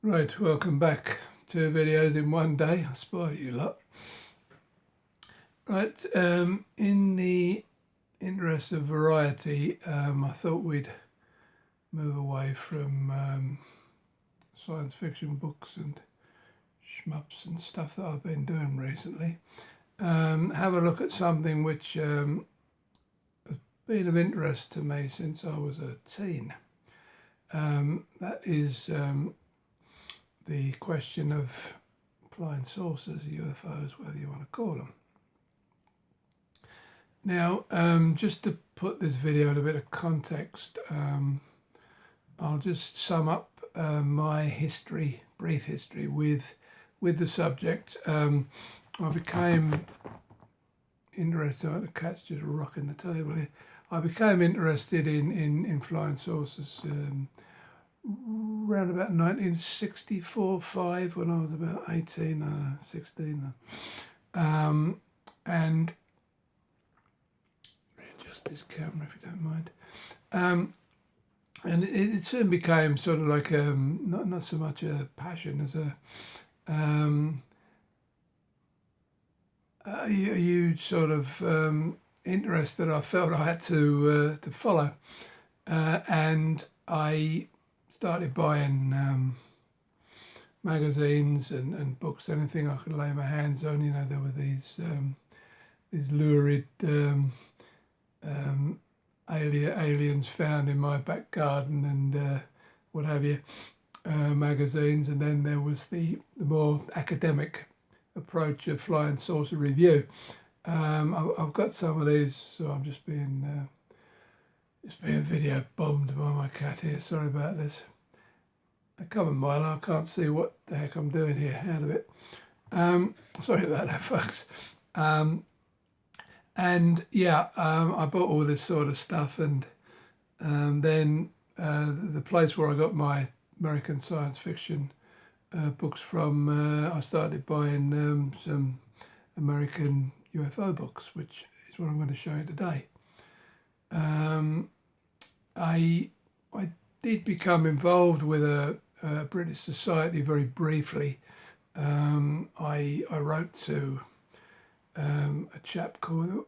Right, welcome back. 2 videos in one day. I spoil you lot. Right, in the interest of variety, I thought we'd move away from science fiction books and shmups and stuff that I've been doing recently. Have a look at something which has been of interest to me since I was a teen. That is the question of flying saucers, UFOs, whatever you want to call them. Now, just to put this video in a bit of context, I'll just sum up my history, brief history with the subject. I became interested, the cat's just rocking the table here. I became interested in flying saucers around about 1964-5 when I was about 18, 16. And readjust this camera if you don't mind. And it soon became sort of like not so much a passion as a huge sort of interest that I felt I had to follow, and I started buying magazines and books, anything I could lay my hands on. You know, there were these lurid aliens found in my back garden and what have you, magazines, and then there was the more academic approach of flying saucer review. I've got some of these, so I'm just being video bombed by my cat here. Sorry about this. Come on, Milo, I can't see what the heck I'm doing here out of it. Sorry about that, folks. And yeah, I bought all this sort of stuff, and then the place where I got my American science fiction books from, I started buying some American UFO books, which is what I'm going to show you today. I did become involved with a British society very briefly. I wrote to a chap I'm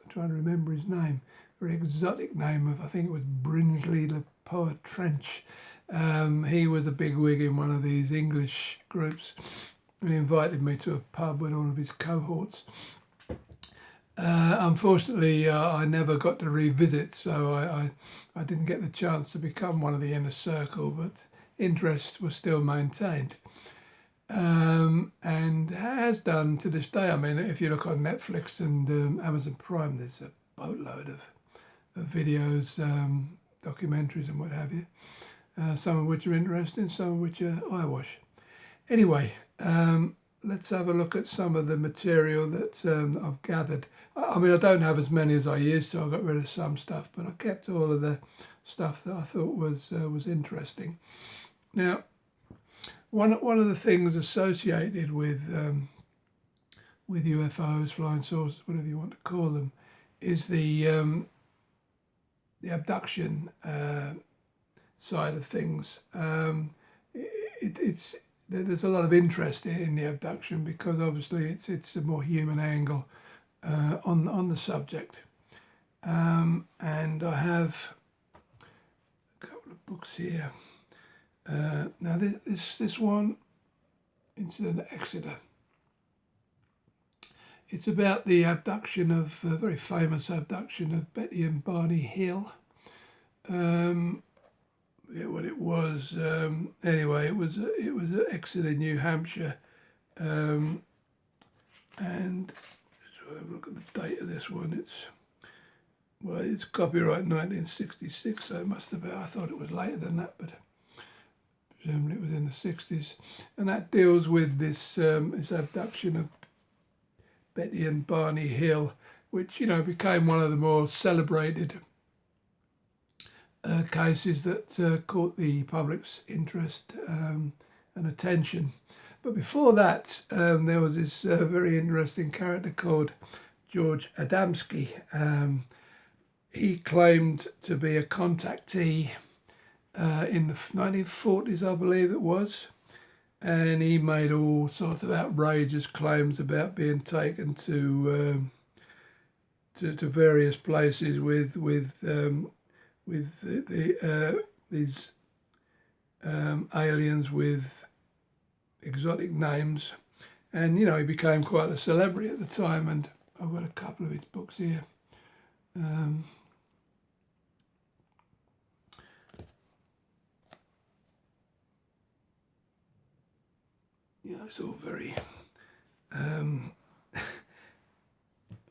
trying to remember his name, very exotic name of, I think it was Brinsley Le Poet Trench. He was a bigwig in one of these English groups, and he invited me to a pub with all of his cohorts. Unfortunately, I never got to revisit, so I didn't get the chance to become one of the inner circle, but interest was still maintained. And has done to this day. I mean, if you look on Netflix and Amazon Prime, there's a boatload of videos, documentaries and what have you, some of which are interesting, some of which are eyewash. Anyway, let's have a look at some of the material that I've gathered. I mean, I don't have as many as I used to. I got rid of some stuff, but I kept all of the stuff that I thought was interesting. Now, one of the things associated with UFOs, flying saucers, whatever you want to call them, is the abduction side of things. There's a lot of interest in the abduction because obviously it's a more human angle on the subject. And I have a couple of books here. Now this one, Incident Exeter. It's about the abduction of a very famous abduction of Betty and Barney Hill. Yeah, what it was. Anyway, it was at Exeter, New Hampshire, and let's have a look at the date of this one. It's copyright 1966, so it must have been. I thought it was later than that, but presumably it was in the 60s, and that deals with this abduction of Betty and Barney Hill, which became one of the more celebrated cases that caught the public's interest and attention. But before that, there was this very interesting character called George Adamski. He claimed to be a contactee in the 1940s, I believe it was. And he made all sorts of outrageous claims about being taken to various places with these aliens with exotic names, and he became quite a celebrity at the time. And I've got a couple of his books here. It's all very,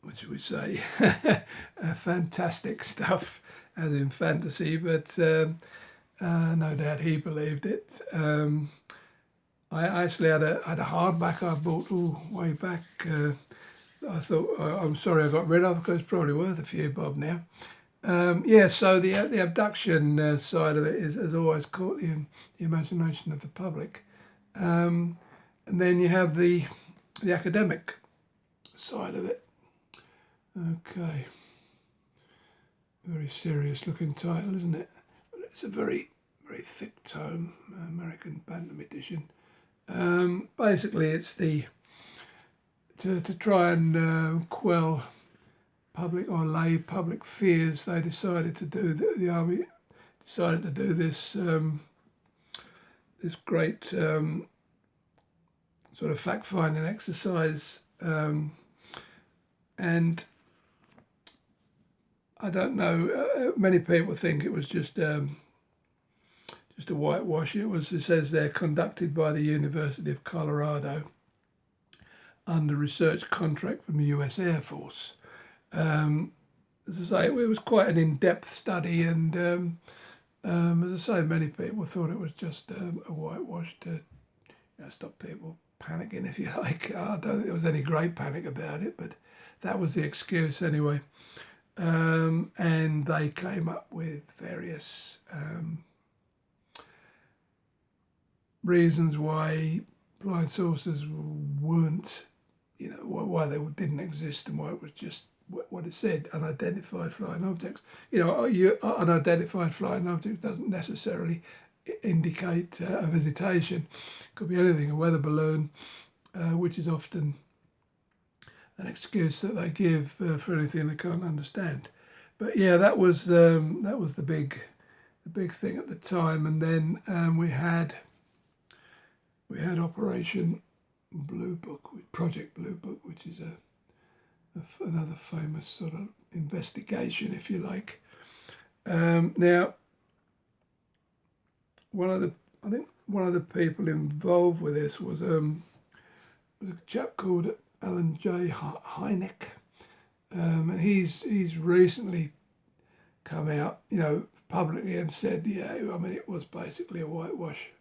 what should we say, fantastic stuff, as in fantasy, but no doubt he believed it. I actually had a hardback I bought way back. I thought, I'm sorry I got rid of, because it's probably worth a few bob now. So the abduction side of it has always caught the imagination of the public. And then you have the academic side of it. Okay. Very serious looking title, isn't it? It's a very, very thick tome, American Bantam edition. Basically, it's to try and quell public or lay public fears. They decided to do the army decided to do this this great sort of fact-finding exercise, and I don't know. Many people think it was just a whitewash. It says they're conducted by the University of Colorado under research contract from the U.S. Air Force. As I say, it was quite an in-depth study, and as I say, many people thought it was just a whitewash to stop people panicking, if you like. I don't think there was any great panic about it, but that was the excuse anyway. And they came up with various reasons why flying saucers weren't, why they didn't exist, and why it was just what it said, unidentified flying objects. Unidentified flying object doesn't necessarily indicate a visitation. Could be anything, a weather balloon, which is often an excuse that they give for anything they can't understand. But yeah, that was the big thing at the time. And then we had Operation Blue Book, Project Blue Book, which is another famous sort of investigation, if you like. Now, one of the people involved with this was a chap called Alan J. Hynek, and he's recently come out, publicly and said, it was basically a whitewash.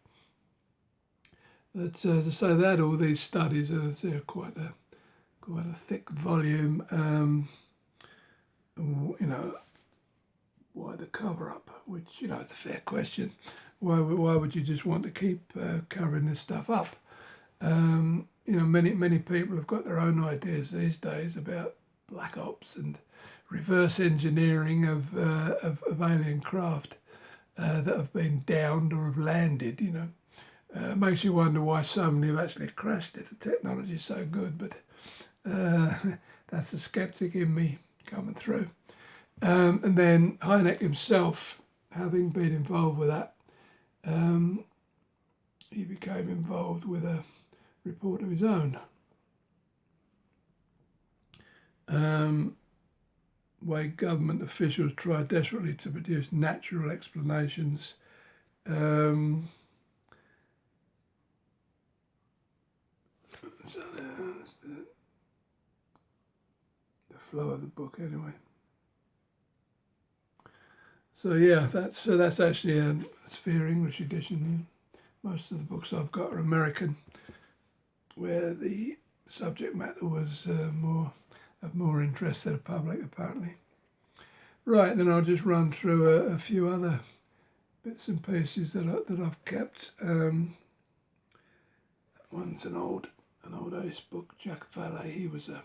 But to say that, all these studies are quite a thick volume. Why the cover up? Which it's a fair question. Why would you just want to keep covering this stuff up? Many people have got their own ideas these days about black ops and reverse engineering of alien craft that have been downed or have landed. Makes you wonder why so many have actually crashed if the technology is so good. But that's the skeptic in me coming through. And then Hynek himself, having been involved with that, he became involved with a report of his own. Way government officials try desperately to produce natural explanations. The flow of the book, anyway. So yeah, that's actually a Sphere English edition. Most of the books I've got are American, where the subject matter was of more interest to the public, apparently. Right, then I'll just run through a few other bits and pieces that I've kept. That one's an old ace book. Jack Vallée, he was a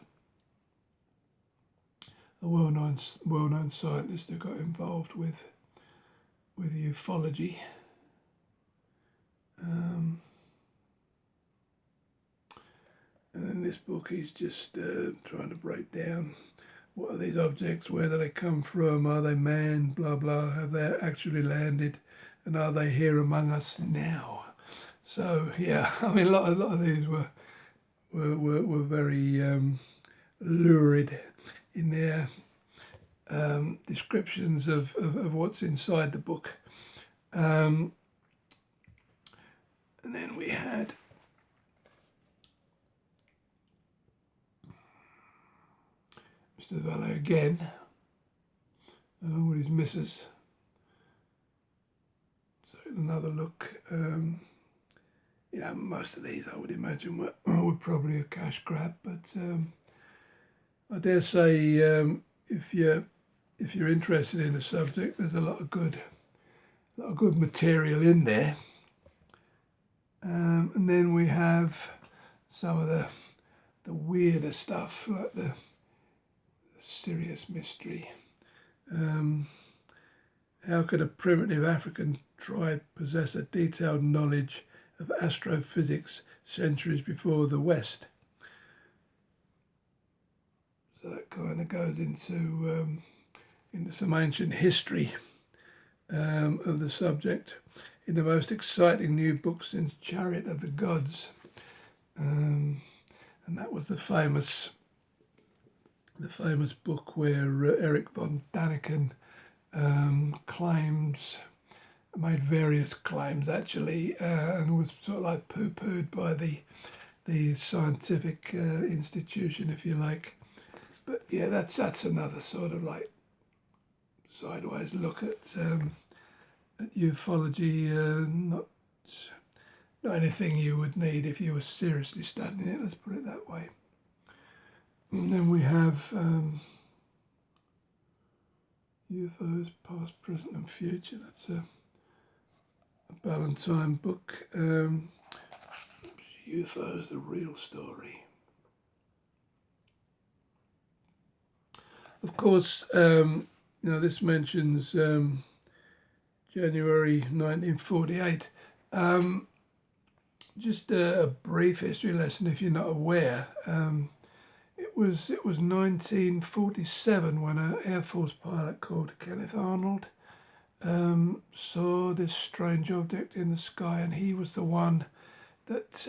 well-known scientist who got involved with with ufology. And in this book he's just trying to break down what are these objects, where do they come from, are they manned, blah blah, have they actually landed, and are they here among us now? So yeah, I mean a lot of these were very lurid in their descriptions of what's inside the book. And then we had Mr. Valet again, along with his missus. So another look. Most of these I would imagine were probably a cash grab, but I dare say if you're interested in the subject, there's a lot of good material in there. And then we have some of the weirder stuff, like the serious mystery. How could a primitive African tribe possess a detailed knowledge of astrophysics centuries before the West? So that kind of goes into some ancient history of the subject in the most exciting new book since Chariot of the Gods. And that was the famous book where Eric von Daniken made various claims actually, and was sort of like poo-pooed by the scientific institution, if you like. But yeah, that's another sort of like sideways look at ufology. Not anything you would need if you were seriously studying it, let's put it that way. And then we have UFOs, Past, Present and Future. That's a Ballantine book. UFOs, The Real Story. Of course, this mentions January 1948. Just a brief history lesson if you're not aware. It was 1947 when an Air Force pilot called Kenneth Arnold saw this strange object in the sky, and he was the one that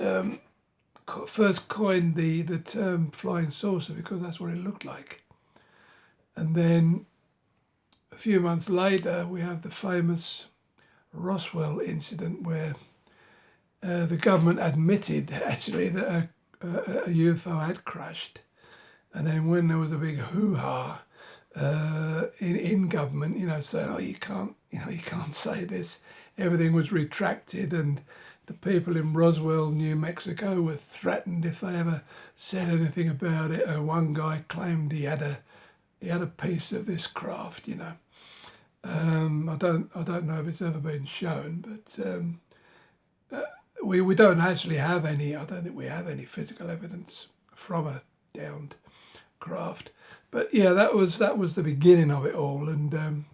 first coined the term flying saucer, because that's what it looked like. And then a few months later we have the famous Roswell incident where the government admitted actually that a UFO had crashed. And then when there was a big hoo-ha in government, saying, you can't say this, everything was retracted, and the people in Roswell, New Mexico, were threatened if they ever said anything about it. One guy claimed he had a piece of this craft. I don't know if it's ever been shown, but we don't actually have any. I don't think we have any physical evidence from a downed craft. But yeah, that was the beginning of it all, and of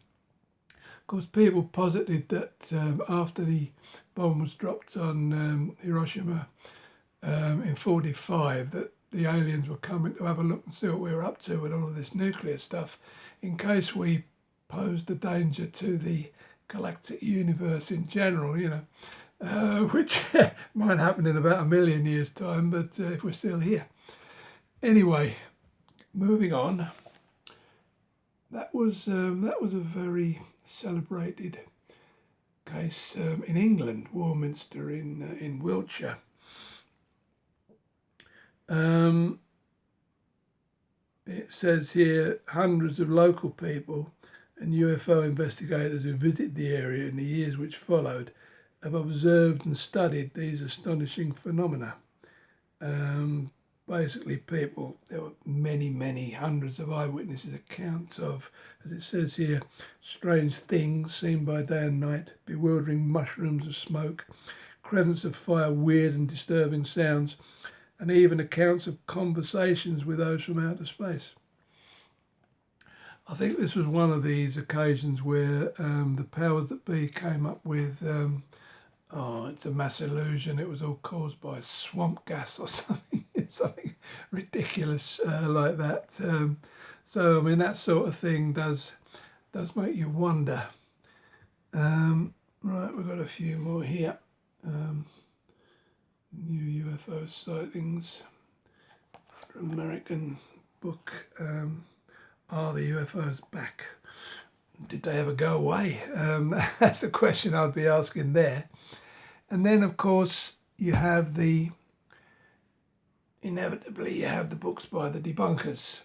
course people posited that after the bomb was dropped on Hiroshima in 1945, that the aliens were coming to have a look and see what we were up to with all of this nuclear stuff, in case we posed a danger to the galactic universe in general, which might happen in about 1 million years' time, but if we're still here. Anyway, moving on. That was a very celebrated case in England, Warminster in Wiltshire. It says here, hundreds of local people and UFO investigators who visited the area in the years which followed have observed and studied these astonishing phenomena. Basically, there were many hundreds of eyewitnesses accounts of, as it says here, strange things seen by day and night, bewildering mushrooms of smoke, crescents of fire, weird and disturbing sounds, and even accounts of conversations with those from outer space. I think this was one of these occasions where the powers that be came up with, it's a mass illusion, it was all caused by swamp gas or something, something ridiculous like that. So, I mean, that sort of thing does make you wonder. Right, we've got a few more here. New UFO sightings. American book. Are the UFOs back? Did they ever go away? That's the question I'd be asking there. And then, of course, inevitably you have the books by the debunkers.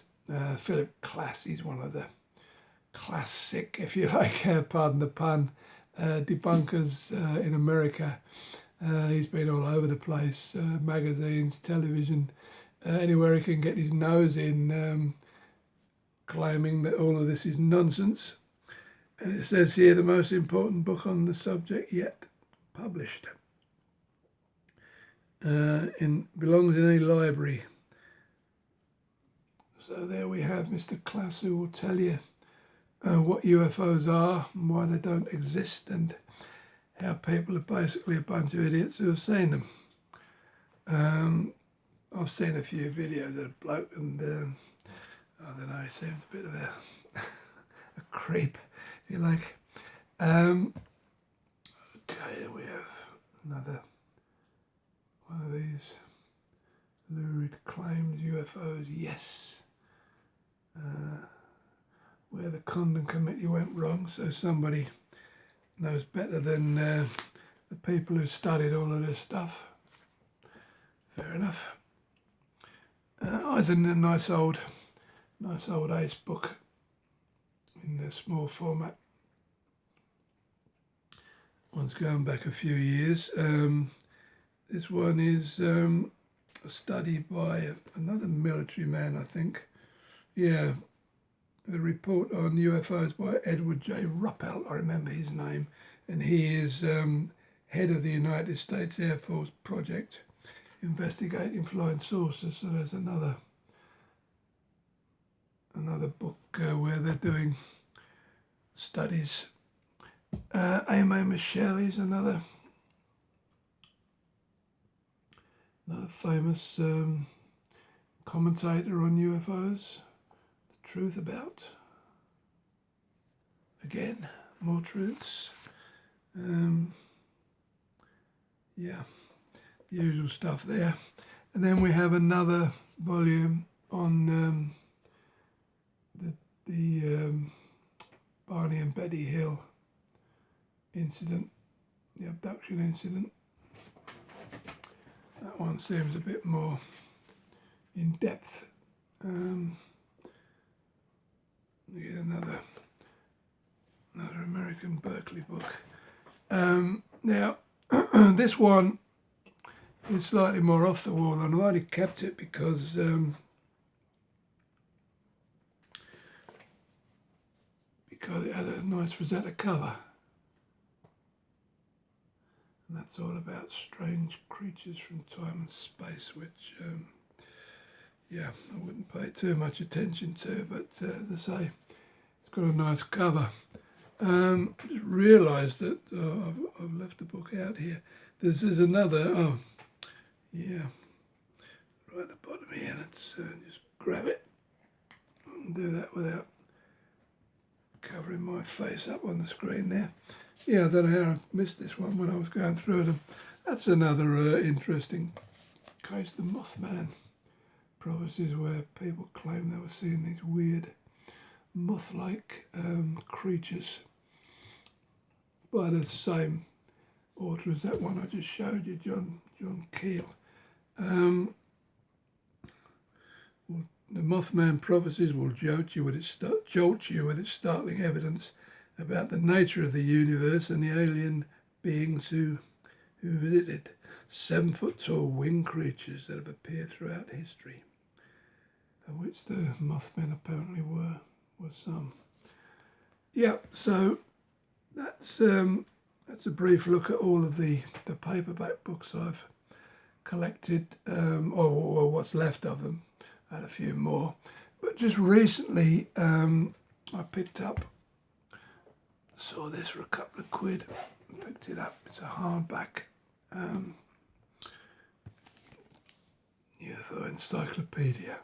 Philip Klass, he's one of the classic, if you like, pardon the pun, debunkers in America. He's been all over the place, magazines, television, anywhere he can get his nose in, claiming that all of this is nonsense. And it says here, the most important book on the subject yet published. Belongs in any library. So there we have Mr. Klass, who will tell you what UFOs are and why they don't exist, and how people are basically a bunch of idiots who have seen them. I've seen a few videos of a bloke, and I don't know, he seems a bit of a creep, if you like. Okay, here we have another one of these lurid claimed UFOs. Yes. Where the Condon Committee went wrong, so somebody knows better than the people who studied all of this stuff. Fair enough. It's in a nice old ace book in the small format. One's going back a few years. This one is a study by another military man, I think. Yeah, the report on UFOs by Edward J Rupel, I remember his name, and he is head of the United States Air Force project investigating flying saucers. So there's another book where they're doing studies. Aimé Michel is another famous commentator on UFOs. The Truth About. Again, more truths. Yeah, the usual stuff there. And then we have another volume on the Barney and Betty Hill incident, the abduction incident. That one seems a bit more in depth. Get another American Berkeley book. Now, this one is slightly more off the wall, and I only kept it because it had a nice Rosetta cover. And that's all about strange creatures from time and space, which, I wouldn't pay too much attention to, but as I say, it's got a nice cover. Just realised that I've left the book out here. There's another, right at the bottom here. Let's just grab it and do that without covering my face up on the screen there. Yeah, I don't know how I missed this one when I was going through them. That's another interesting case, the Moth Man Prophecies, where people claim they were seeing these weird moth-like creatures by the same author as that one I just showed you, John Keel. The Moth Man Prophecies will jolt you with its startling evidence about the nature of the universe and the alien beings who visited. 7-foot-tall winged creatures that have appeared throughout history, of which the Mothmen apparently were some. Yeah, so that's a brief look at all of the paperback books I've collected, or what's left of them. I had a few more. But just recently, I picked up, saw this for a couple of quid, picked it up. It's a hardback UFO encyclopedia.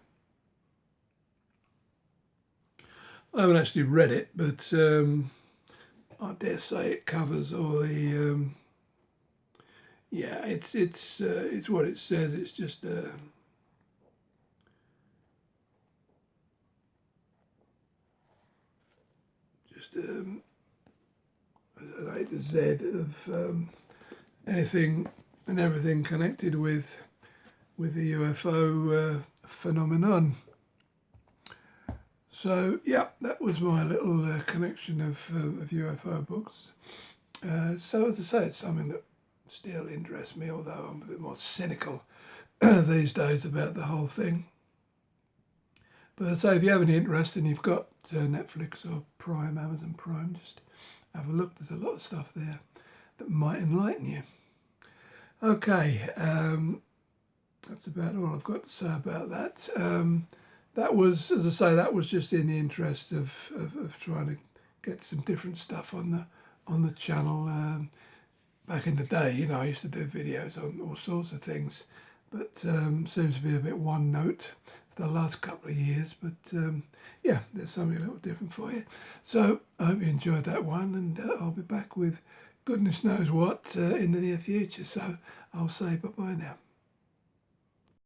I haven't actually read it, but I dare say it covers all the. Yeah, it's what it says. It's just an A to Z of anything and everything connected with the UFO phenomenon. So yeah, that was my little connection of UFO books. So as I say, it's something that still interests me, although I'm a bit more cynical these days about the whole thing. But as I say, if you have any interest and you've got Netflix or Prime, Amazon Prime, just have a look. There's a lot of stuff there that might enlighten you. Okay, that's about all I've got to say about that. That was, as I say, that was just in the interest of trying to get some different stuff on the channel. Back in the day, I used to do videos on all sorts of things, but seems to be a bit one note for the last couple of years. But yeah, there's something a little different for you. So I hope you enjoyed that one, and I'll be back with goodness knows what in the near future. So I'll say bye-bye now.